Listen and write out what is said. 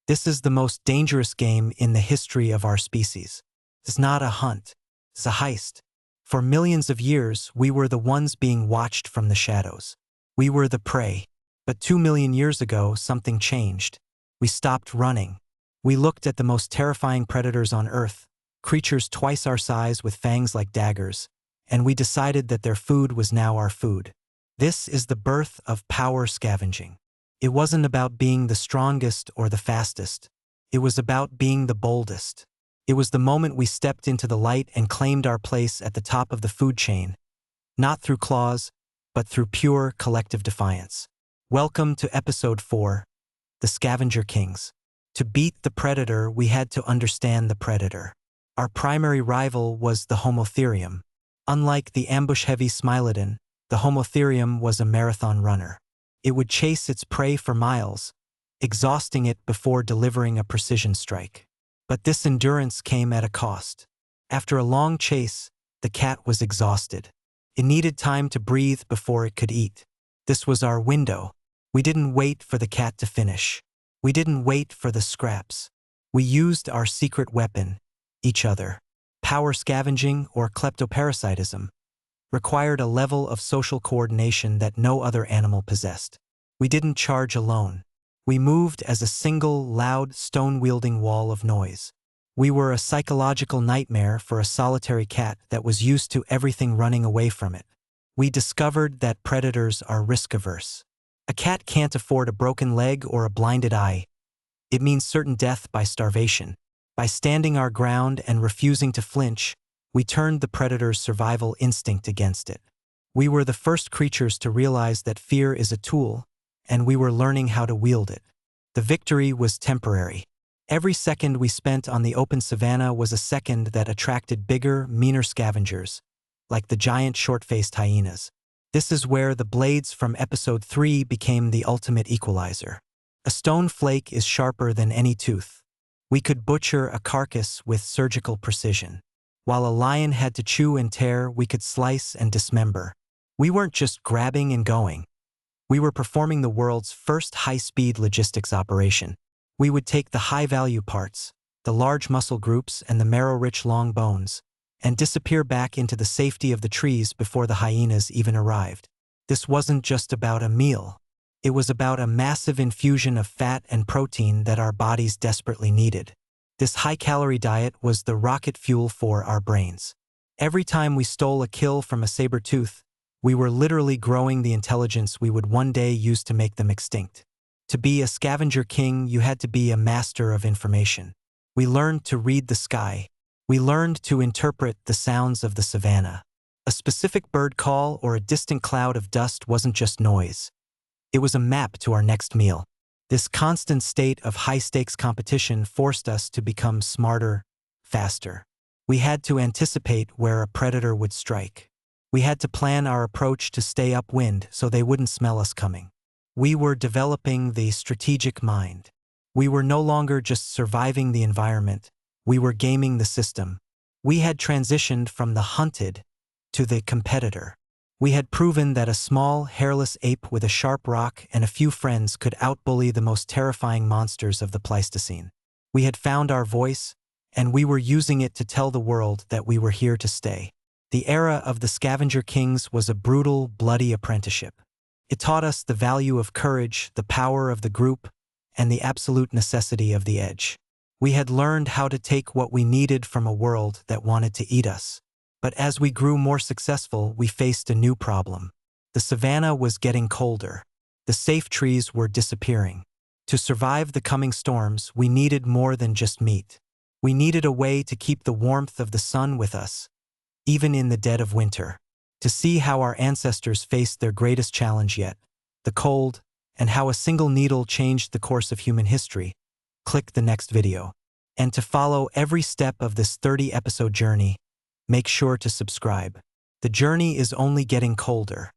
This is the most dangerous game in the history of our species. It's not a hunt, it's a heist. For millions of years, we were the ones being watched from the shadows. We were the prey. But 2 million years ago, something changed. We stopped running. We looked at the most terrifying predators on Earth, creatures twice our size with fangs like daggers, and we decided that their food was now our food. This is the birth of power scavenging. It wasn't about being the strongest or the fastest. It was about being the boldest. It was the moment we stepped into the light and claimed our place at the top of the food chain, not through claws, but through pure collective defiance. Welcome to Episode 4, The Scavenger Kings. To beat the predator, we had to understand the predator. Our primary rival was the Homotherium. Unlike the ambush-heavy Smilodon, the Homotherium was a marathon runner. It would chase its prey for miles, exhausting it before delivering a precision strike. But this endurance came at a cost. After a long chase, the cat was exhausted. It needed time to breathe before it could eat. This was our window. We didn't wait for the cat to finish. We didn't wait for the scraps. We used our secret weapon, each other. Power scavenging, or kleptoparasitism, required a level of social coordination that no other animal possessed. We didn't charge alone. We moved as a single, loud, stone-wielding wall of noise. We were a psychological nightmare for a solitary cat that was used to everything running away from it. We discovered that predators are risk-averse. A cat can't afford a broken leg or a blinded eye. It means certain death by starvation. By standing our ground and refusing to flinch, we turned the predator's survival instinct against it. We were the first creatures to realize that fear is a tool, and we were learning how to wield it. The victory was temporary. Every second we spent on the open savanna was a second that attracted bigger, meaner scavengers, like the giant short-faced hyenas. This is where the blades from Episode 3 became the ultimate equalizer. A stone flake is sharper than any tooth. We could butcher a carcass with surgical precision. While a lion had to chew and tear, we could slice and dismember. We weren't just grabbing and going. We were performing the world's first high-speed logistics operation. We would take the high-value parts, the large muscle groups and the marrow-rich long bones, and disappear back into the safety of the trees before the hyenas even arrived. This wasn't just about a meal. It was about a massive infusion of fat and protein that our bodies desperately needed. This high-calorie diet was the rocket fuel for our brains. Every time we stole a kill from a saber-tooth, we were literally growing the intelligence we would one day use to make them extinct. To be a scavenger king, you had to be a master of information. We learned to read the sky. We learned to interpret the sounds of the savanna. A specific bird call or a distant cloud of dust wasn't just noise. It was a map to our next meal. This constant state of high-stakes competition forced us to become smarter, faster. We had to anticipate where a predator would strike. We had to plan our approach to stay upwind so they wouldn't smell us coming. We were developing the strategic mind. We were no longer just surviving the environment. We were gaming the system. We had transitioned from the hunted to the competitor. We had proven that a small, hairless ape with a sharp rock and a few friends could outbully the most terrifying monsters of the Pleistocene. We had found our voice, and we were using it to tell the world that we were here to stay. The era of the Scavenger Kings was a brutal, bloody apprenticeship. It taught us the value of courage, the power of the group, and the absolute necessity of the edge. We had learned how to take what we needed from a world that wanted to eat us. But as we grew more successful, we faced a new problem. The savanna was getting colder. The safe trees were disappearing. To survive the coming storms, we needed more than just meat. We needed a way to keep the warmth of the sun with us, even in the dead of winter. To see how our ancestors faced their greatest challenge yet, the cold, and how a single needle changed the course of human history, click the next video. And to follow every step of this 30-episode journey, make sure to subscribe. The journey is only getting colder.